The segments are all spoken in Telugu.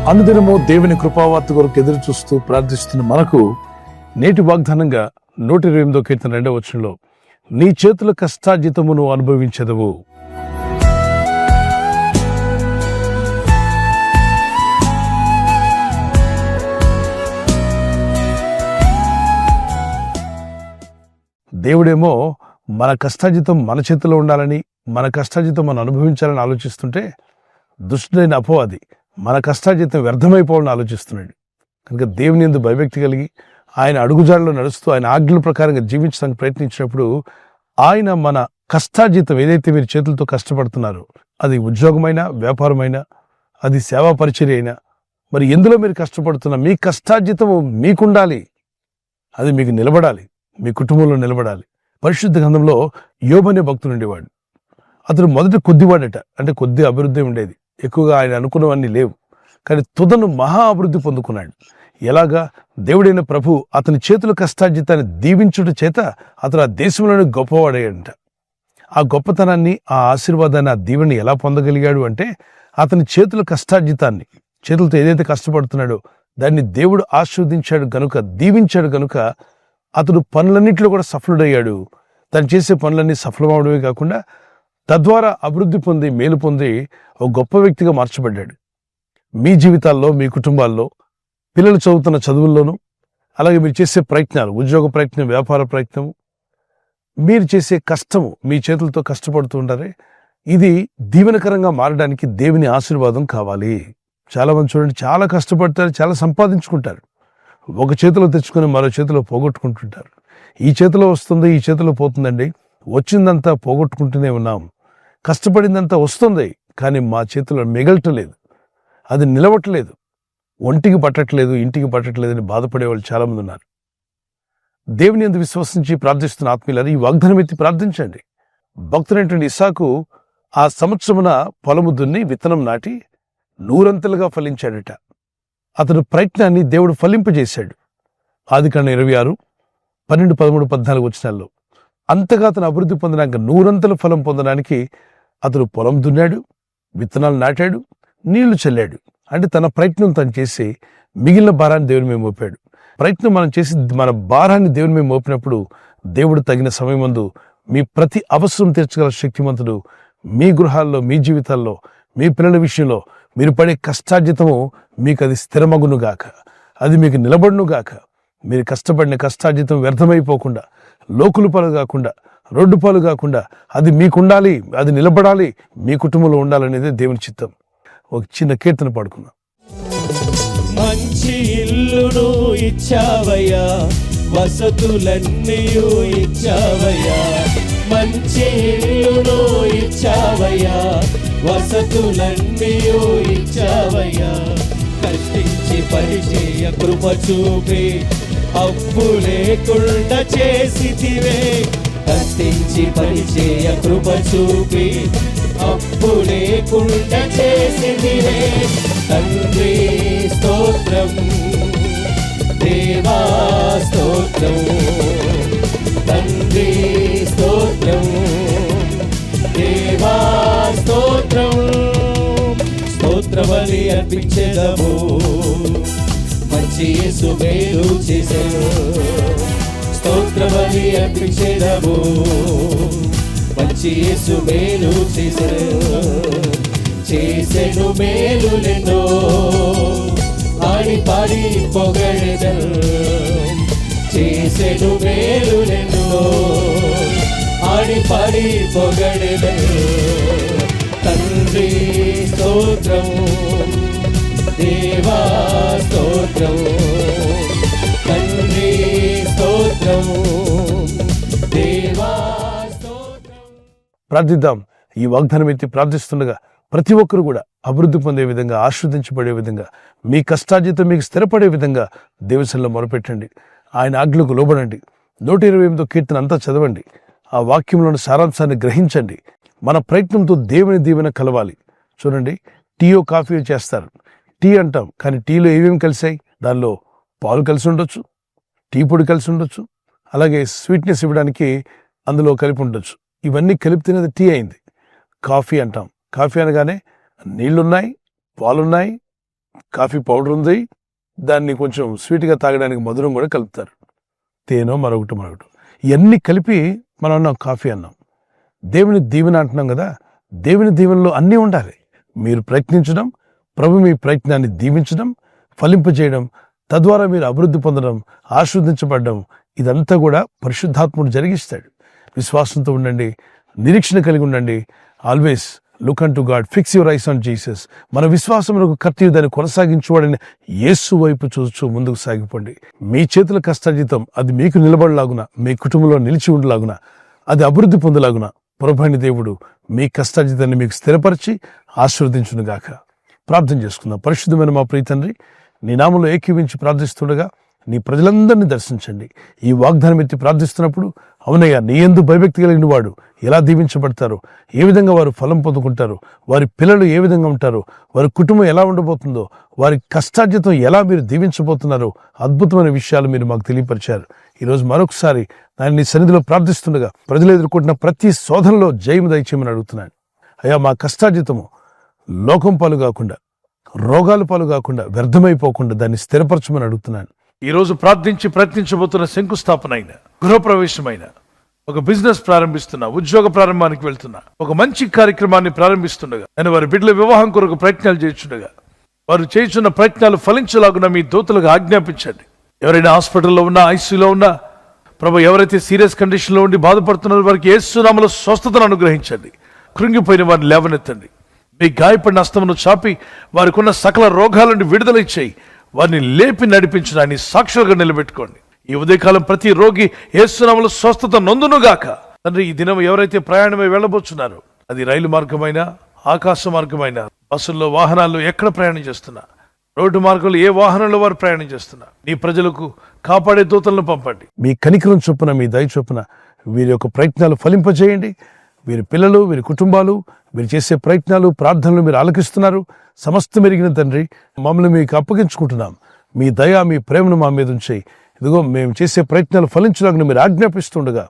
అనుదినము దేవుని కృపావార్త కొరకు ఎదురు చూస్తూ ప్రార్థిస్తున్న మనకు నేటి వాగ్దానంగా 128వ కీర్తన 2వ వచనంలో నీ చేతుల కష్టార్జితమును అనుభవించెదవు. దేవుడేమో మన కష్టార్జితం మన చేతిలో ఉండాలని, మన కష్టార్జితం మనం అనుభవించాలని ఆలోచిస్తుంటే దుష్టుడైన అపవాది మన కష్టార్జితం వ్యర్థమైపోవాలని ఆలోచిస్తున్నాడు. కనుక దేవుని యందు భయభక్తి కలిగి ఆయన అడుగుజాడలో నడుస్తూ ఆయన ఆజ్ఞల ప్రకారంగా జీవించడానికి ప్రయత్నించినప్పుడు ఆయన మన కష్టార్జితం ఏదైతే మీరు చేతులతో కష్టపడుతున్నారో, అది ఉద్యోగమైనా వ్యాపారమైనా, అది సేవా పరిచర్య అయినా, మరి ఎందులో మీరు కష్టపడుతున్నా మీ కష్టార్జితము మీకుండాలి, అది మీకు నిలబడాలి, మీ కుటుంబంలో నిలబడాలి. పరిశుద్ధ గ్రంథంలో యోబు అనే భక్తుడు ఉండేవాడు. అతడు మొదట కొద్దివాడట, అంటే కొద్ది అభివృద్ధి ఉండేది, ఎక్కువగా ఆయన అనుకున్నవన్నీ లేవు. కానీ తుదను మహా అభివృద్ధి పొందుకున్నాడు. ఎలాగా? దేవుడైన ప్రభు అతని చేతుల కష్టార్జితాన్ని దీవించుట చేత అతను ఆ దేశంలోనే గొప్పవాడయ్యాడంట. ఆ గొప్పతనాన్ని, ఆ ఆశీర్వాదాన్ని, ఆ దీవెని ఎలా పొందగలిగాడు అంటే అతని చేతుల కష్టార్జితాన్ని, చేతులతో ఏదైతే కష్టపడుతున్నాడో దాన్ని దేవుడు ఆశీర్వదించాడు గనుక, దీవించాడు గనుక అతడు పనులన్నింటిలో కూడా సఫలుడయ్యాడు. తను చేసే పనులన్నీ సఫలమవడమే కాకుండా తద్వారా అభివృద్ధి పొంది, మేలు పొంది ఒక గొప్ప వ్యక్తిగా మార్చబడ్డాడు. మీ జీవితాల్లో, మీ కుటుంబాల్లో, పిల్లలు చదువుతున్న చదువుల్లోనూ, అలాగే మీరు చేసే ప్రయత్నాలు, ఉద్యోగ ప్రయత్నం, వ్యాపార ప్రయత్నం, మీరు చేసే కష్టము, మీ చేతులతో కష్టపడుతూ ఉంటారే, ఇది దీవెనకరంగా మారడానికి దేవుని ఆశీర్వాదం కావాలి. చాలా మంది చూడండి, చాలా కష్టపడతారు, చాలా సంపాదించుకుంటారు, ఒక చేతిలో తెచ్చుకొని మరో చేతిలో పోగొట్టుకుంటుంటారు. ఈ చేతిలో వస్తుంది, ఈ చేతిలో పోతుందండి. వచ్చిందంతా పోగొట్టుకుంటూనే ఉన్నాం. కష్టపడిందంతా వస్తుంది, కానీ మా చేతిలో మిగలటలేదు, అది నిలవట్లేదు, ఒంటికి పట్టట్లేదు, ఇంటికి పట్టట్లేదని బాధపడే వాళ్ళు చాలా మంది ఉన్నారు. దేవుని యందు విశ్వసించి ప్రార్థిస్తున్న ఆత్మీయులారా, ఈ వాగ్దానం ఎత్తి ప్రార్థించండి. భక్తుడైనటువంటి ఇస్సాకు ఆ సంవత్సరమున పొలము దున్ని విత్తనం నాటి 100 ఫలించాడట. అతడు ప్రయత్నాన్ని దేవుడు ఫలింపజేశాడు. ఆదికాండం 26, 12, 13, 14 వచనాల్లో అంతగా అతను అభివృద్ధి పొందడానికి, 100 ఫలం పొందడానికి అతడు పొలం దున్నాడు, విత్తనాలు నాటాడు, నీళ్లు చల్లాడు. అంటే తన ప్రయత్నం తను చేసి మిగిలిన భారాన్ని దేవుని మీద మోపాడు. ప్రయత్నం మనం చేసి మన భారాన్ని దేవుని మీద మోపినప్పుడు దేవుడు తగిన సమయమందు మీ ప్రతి అవసరం తీర్చగల శక్తిమంతుడు. మీ గృహాల్లో, మీ జీవితాల్లో, మీ పిల్లల విషయంలో మీరు పడే కష్టార్జితము మీకు అది స్థిరమగునుగాక, అది మీకు నిలబడునుగాక. మీరు కష్టపడిన కష్టార్జితం వ్యర్థమైపోకుండా, లోకులు పాలు కాకుండా, రోడ్డు పాలు కాకుండా అది మీకుండాలి, అది నిలబడాలి, మీ కుటుంబంలో ఉండాలనేది దేవుని చిత్తం. ఒక చిన్న కీర్తన పాడుకుందాం. మంచి ఇల్లును ఇచ్చావయ్యా, వసతులన్నీయు ఇచ్చావయ్యా. మంచి ఇల్లును ఇచ్చావయ్యా, వసతులన్నీయు ఇచ్చావయ్యా. కష్టించి పరిచయ కృప చూపి అప్పు లేకుండా చేసితివే. కష్టించి పరిచయ కృప చూపి అప్పు లేకుండా చేసితివే. తండ్రి స్తోత్రం, దేవా స్తోత్రం, తండ్రి స్తోత్రం, దేవా స్తోత్రం. స్తోత్రబలి అర్పించెదము, మంచి యేసు మేలు చేసెను. స్తోత్రబలి అర్పించెదము, మంచి యేసు మేలు చేసెను. చేసెను మేలులెన్నో, ఆడి పాడి పొగడెదను. చేసెను మేలులెన్నో, ఆడి పాడి పొగడెదను. తండ్రి స్తోత్రం, దేవా స్తోత్రం, తండ్రి స్తోత్రం, దేవా స్తోత్రం. ప్రార్థిద్దాం. ఈ వాగ్దానం ఎత్తి ప్రార్థిస్తుండగా ప్రతి ఒక్కరు కూడా అభివృద్ధి పొందే విధంగా, ఆశీర్వదించబడే విధంగా, మీ కష్టార్జితం మీకు స్థిరపడే విధంగా దేవునిలో మొరపెట్టండి. ఆయన ఆజ్ఞలకు లోబడండి. 128వ కీర్తన అంతా చదవండి. ఆ వాక్యంలోని సారాంశాన్ని గ్రహించండి. మన ప్రయత్నంతో దేవుని దీవెన కలవాలి. చూడండి, టీయో కాఫీ చేస్తారు, టీ అంటాం, కానీ టీలో ఏమేమి కలిసాయి? దానిలో పాలు కలిసి ఉండొచ్చు, టీ పొడి కలిసి ఉండొచ్చు, అలాగే స్వీట్నెస్ ఇవ్వడానికి అందులో కలిపి ఉండొచ్చు. ఇవన్నీ కలిపితేనే టీ అయింది. కాఫీ అంటాం. కాఫీ అనగానే నీళ్లున్నాయి, పాలున్నాయి, కాఫీ పౌడర్ ఉంది, దాన్ని కొంచెం స్వీట్గా తాగడానికి మధురం కూడా కలుపుతారు. తేనో మరొకటి. ఇవన్నీ కలిపి మనం అన్నాం కాఫీ అన్నాం. దేవుని దీవెన అంటున్నాం కదా, దేవుని దీవెనలో అన్నీ ఉండాలి. మీరు ప్రయత్నించడం, ప్రభు మీ ప్రయత్నాన్ని దీవించడం, ఫలింపజేయడం, తద్వారా మీరు అభివృద్ధి పొందడం, ఆశీర్వదించబడడం, ఇదంతా కూడా పరిశుద్ధాత్ముడు జరిగిస్తాడు. విశ్వాసంతో ఉండండి, నిరీక్షణ కలిగి ఉండండి. Always look an to God, fix your eyes on Jesus. మన విశ్వాసమునకు కర్తయు దాన్ని కొనసాగించువాడని యేసు వైపు చూస్తూ ముందుకు సాగిపోండి. మీ చేతుల కష్టార్జితం అది మీకు నిలబడలాగున, మీ కుటుంబంలో నిలిచి ఉండలాగున, అది అభివృద్ధి పొందలాగున ప్రభువైన దేవుడు మీ కష్టార్జితాన్ని మీకు స్థిరపరిచి ఆశీర్వదించునుగాక. ప్రార్థన చేసుకుందాం. పరిశుద్ధమైన మా ప్రియ తండ్రి, నీ నామములో ఏకీవించి ప్రార్థిస్తుండగా నీ ప్రజలందరినీ దర్శించండి. ఈ వాగ్దానం ఎత్తి ప్రార్థిస్తున్నప్పుడు, అవునయ్యా, నీ యందు భయభక్తి కలిగిన వాడు ఎలా దీవించబడతారో, ఏ విధంగా వారు ఫలం పొందుకుంటారు, వారి పిల్లలు ఏ విధంగా ఉంటారో, వారి కుటుంబం ఎలా ఉండబోతుందో, వారి కష్టార్జితం ఎలా మీరు దీవించబోతున్నారో, అద్భుతమైన విషయాలు మీరు మాకు తెలియపరిచారు. ఈరోజు మరొకసారి నీ సన్నిధిలో ప్రార్థిస్తుండగా ప్రజలు ఎదుర్కొంటున్న ప్రతి శోధనలో జయము దయచేయమని అడుగుతున్నాను. అయ్యా, మా కష్టార్జితము లోకం పాలు కాకుండా, రోగాల పాలు కాకుండా, వ్యర్థమైపోకుండా దాన్ని స్థిరపరచమని అడుగుతున్నాను. ఈరోజు ప్రార్థించి ప్రయత్నించబోతున్న శంకుస్థాపన అయిన, గృహప్రవేశమైన, ఒక బిజినెస్ ప్రారంభిస్తున్నా, ఉద్యోగ ప్రారంభానికి వెళ్తున్నా, ఒక మంచి కార్యక్రమాన్ని ప్రారంభిస్తుండగా, నేను వారి బిడ్డల వివాహం కొరకు ప్రయత్నాలు చేస్తుండగా, వారు చేస్తున్న ప్రయత్నాలు ఫలించలాగున మీ దూతలుగా ఆజ్ఞాపించండి. ఎవరైనా హాస్పిటల్లో ఉన్నా, ఐసీయూలో ఉన్నా, ప్రభు ఎవరైతే సీరియస్ కండిషన్లో ఉండి బాధపడుతున్నారో వారికి యేసు నామములో స్వస్థతను అనుగ్రహించండి. కృంగిపోయిన వారిని లేవనెత్తండి. మీ గాయపడిన హస్తమును చాపి వారికి ఉన్న సకల రోగాల నుండి విడుదల ఇచ్చేయి. వారిని లేపి నడిపించడాన్ని సాక్షులుగా నిలబెట్టుకోండి. ఈ ఉదయకాలం ప్రతి రోగి యేసు నామములో స్వస్థత నొందునుగాక. తండ్రి, ఈ దినం ఎవరైతే ప్రయాణమై వెళ్ళబోతున్నారో, అది రైలు మార్గమైనా, ఆకాశ మార్గమైనా, బస్సుల్లో, వాహనాల్లో ఎక్కడ ప్రయాణం చేస్తున్నా, రోడ్డు మార్గంలో ఏ వాహనంలో వారు ప్రయాణం చేస్తున్నా, నీ ప్రజలకు కాపాడే దూతలను పంపండి. మీ కనికరం చొప్పున, మీ దయ చొప్పున వీరి యొక్క ప్రయత్నాలు ఫలింపజేయండి. వీరి పిల్లలు, వీరి కుటుంబాలు, వీరు చేసే ప్రయత్నాలు, ప్రార్థనలు మీరు ఆలకిస్తున్నారు. సమస్తం ఎరిగిన తండ్రి, మమ్మల్ని మీకు అప్పగించుకుంటున్నాం. మీ దయ, మీ ప్రేమను మా మీద ఉంచి, ఇదిగో మేము చేసే ప్రయత్నాలు ఫలించడానికి మీరు ఆజ్ఞాపిస్తుండగా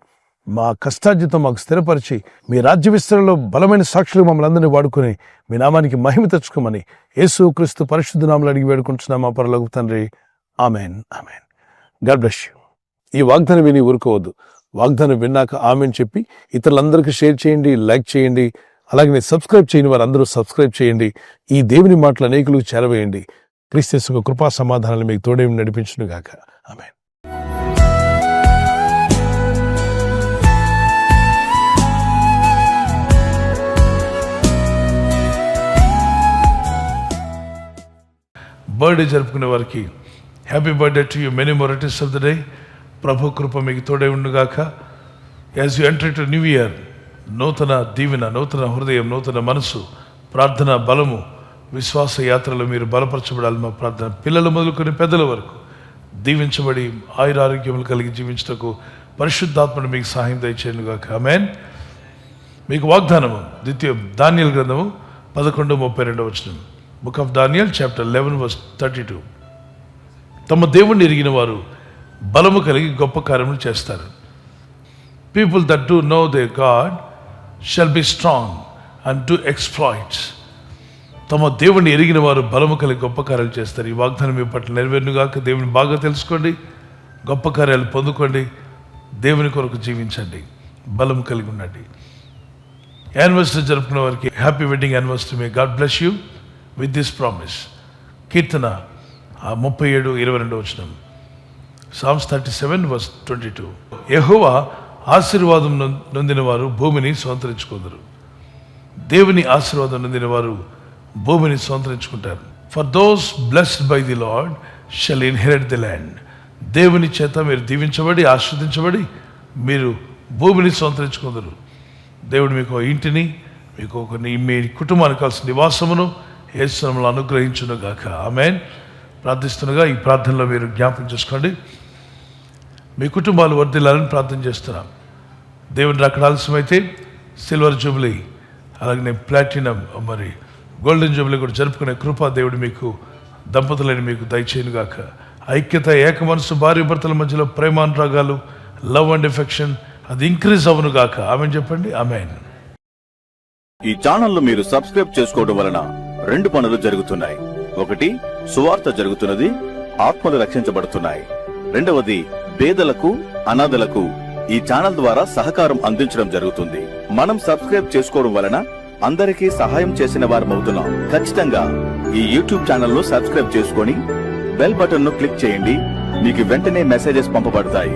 మా కష్టార్జితం మాకు స్థిరపరిచి మీ రాజ్య విస్తరణలో బలమైన సాక్షులు మమ్మల్ని అందరినీ వాడుకొని మీ నామానికి మహిమ తెచ్చుకోమని యేసు క్రీస్తు పరిశుద్ధ నామములో అడిగి వేడుకుంటున్నాం మా పరలోకపు తండ్రి. Amen, amen. God bless you. ఈ వాగ్దానం విని ఊరుకోవద్దు. వాగ్దానం విన్నాక ఆమెన్ చెప్పి ఇతరులందరికీ షేర్ చేయండి, లైక్ చేయండి. అలాగే సబ్స్క్రైబ్ చేయని వారు అందరూ సబ్స్క్రైబ్ చేయండి. ఈ దేవుని మాటలు అనేకులకు చేరవేయండి. క్రీస్తు యేసు కృపా సమాధానాలు మీకు తోడే నడిపించును గాక. ఆమెన్. బర్త్డే జరుపుకునే వారికి happy birthday to you, many మోరిటీస్ ఆఫ్ ద డే. ప్రభు కృప మీకు తోడే ఉండుగాక. As you enter to new year, నూతన దీవెన, నూతన హృదయం, నూతన మనసు, ప్రార్థన బలము, విశ్వాస యాత్రలో మీరు బలపరచబడాలి. మా ప్రార్థన పిల్లలు మొదలుకొని పెద్దల వరకు దీవించబడి ఆయురారోగ్యములు కలిగి జీవించటకు పరిశుద్ధాత్మను మీకు సహాయం దయచేయనుగాక. ఆమేన్. మీకు వాగ్దానము ద్వితీయ దానియేలు గ్రంథము 11:32. Book of Daniel chapter 11:32. తమ దేవుణ్ణి ఎరిగిన వారు బలము కలిగి గొప్ప కార్యములు చేస్తారు. People that do know they God shall be strong and do exploits. తమ దేవుణ్ణి ఎరిగిన వారు బలము కలిగి గొప్ప కార్యాలు చేస్తారు. ఈ వాగ్దానం మీ పట్ల నెరవేరునుగాక. దేవుని బాగా తెలుసుకోండి, గొప్ప కార్యాలు పొందుకోండి, దేవుని కొరకు జీవించండి, బలము కలిగి ఉండండి. యానివర్సరీ జరుపుకున్న వారికి happy wedding anniversary. May God bless you with this promise. Keerthana 37:22. Psalms 37:22. యెహోవా ఆశీర్వాదం నొందిన వారు భూమిని స్వతంత్రించుకుందరు. దేవుని ఆశీర్వాదం నొందిన వారు భూమిని స్వతంత్రించుకుంటారు. For those blessed by the lord shall inherit the land. దేవుని చేత మీరు దీవించబడి ఆశీర్వదించబడి మీరు భూమిని స్వతంత్రించుకుందరు. దేవుడు మీకు ఇంటిని, మీకు మీ కుటుంబానికి కావాల్సిన నివాసమును యేసు నామములో అనుగ్రహించును గాక. ఆమేన్. ప్రార్థిస్తుండగా ఈ ప్రార్థనలో మీరు జ్ఞాపకం చేసుకోండి. మీ కుటుంబాలు వర్ధిల్లాలని ప్రార్థన చేస్తున్నాం. దేవుని రాకడ ఆలస్యమైతే సిల్వర్ జూబ్లీ, అలాగే ప్లాటినం, మరి గోల్డెన్ జూబ్లీ కూడా జరుపుకునే కృప దేవుడు మీకు, దంపతులని మీకు దయచేయను గాక. ఐక్యత, ఏక మనసు, భార్య భర్తల మధ్యలో ప్రేమానురాగాలు, లవ్ అండ్ ఎఫెక్షన్ అది ఇంక్రీజ్ అవ్వను గాక. ఆమెన్ చెప్పండి. ఆమెన్. ఈ ఛానల్ మీరు సబ్స్క్రైబ్ చేసుకోవడం వలన 2 పనులు జరుగుతున్నాయి. ఒకటి, సువార్త జరుగుతున్నది, ఆత్మలు రక్షించబడుతున్నాయి. రెండవది, పేదలకు, అనాథలకు ఈ ఛానల్ ద్వారా సహకారం అందించడం జరుగుతుంది. మనం సబ్స్క్రైబ్ చేసుకోవడం వలన అందరికీ సహాయం చేసిన వారమవుతున్నాం. ఖచ్చితంగా ఈ యూట్యూబ్ ఛానల్ ను సబ్స్క్రైబ్ చేసుకొని బెల్ బటన్ ను క్లిక్ చేయండి. మీకు వెంటనే మెసేజెస్ పంపబడతాయి.